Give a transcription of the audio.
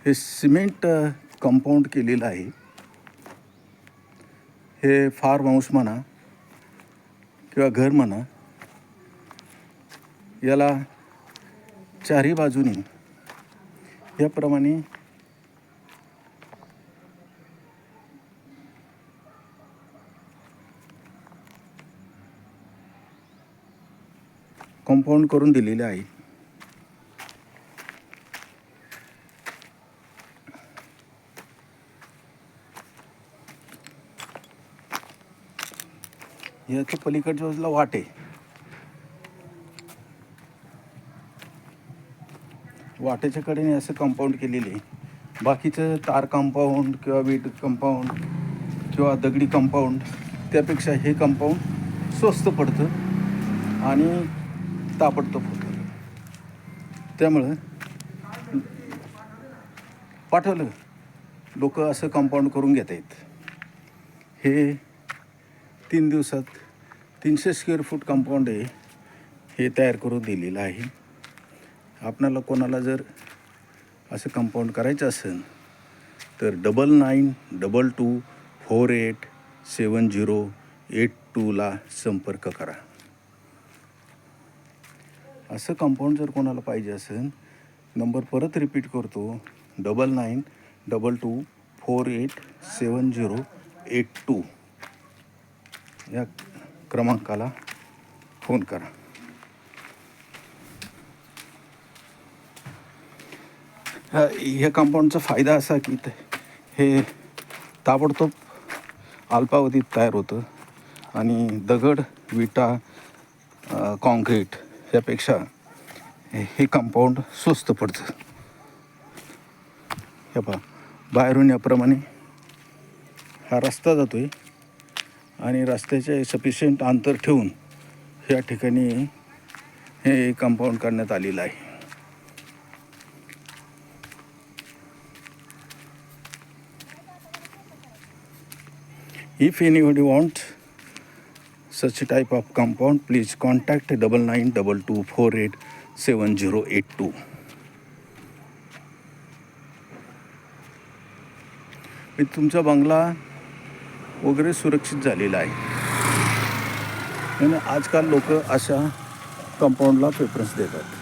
हे cement compound केलेलं आहे. हे फार्म हाऊस म्हणा किंवा घर म्हणा, याला चारही बाजूनी याप्रमाणे कंपाऊंड करून दिलेले आहे. याच्या पलीकडच्या बाजूला वाट आहे. वाटेच्या कडेने असं कंपाऊंड केलेले आहे. बाकीचं तार कंपाऊंड किंवा वीट कंपाऊंड किंवा दगडी कंपाऊंड त्यापेक्षा हे कंपाऊंड स्वस्त पडतं आणि ताबडतोब होतं. त्यामुळं पाठवलं लोक असं कंपाऊंड करून घेत आहेत. हे 3 दिवसात 300 स्क्वेअर फूट कंपाऊंड आहे, हे तयार करून दिलेलं आहे. आपणाला कोणाला जर असं कंपाऊंड करायचं असेल तर 9922487082ला संपर्क करा. असं कंपाऊंड जर कोणाला पाहिजे असेल, नंबर परत रिपीट करतो, 9922487082 या क्रमांकाला फोन करा. ह्या कंपाऊंडचा फायदा असा की हे ताबडतोब अल्पावधीत तयार होतं आणि दगड, विटा, कॉन्क्रीट यापेक्षा हे कंपाऊंड स्वस्त पडतं. हे पहा, बाहेरून याप्रमाणे हा रस्ता जातो आहे आणि रस्त्याचे सफिशियंट अंतर ठेवून या ठिकाणी हे कंपाऊंड करण्यात आलेलं आहे. If anybody wants such a type of compound, please contact 9922487082. मी तुमचा बंगला वगैरे सुरक्षित झालेला आहे. आणि आजकाल लोक अशा कंपाऊंडला प्रेफरन्स देतात.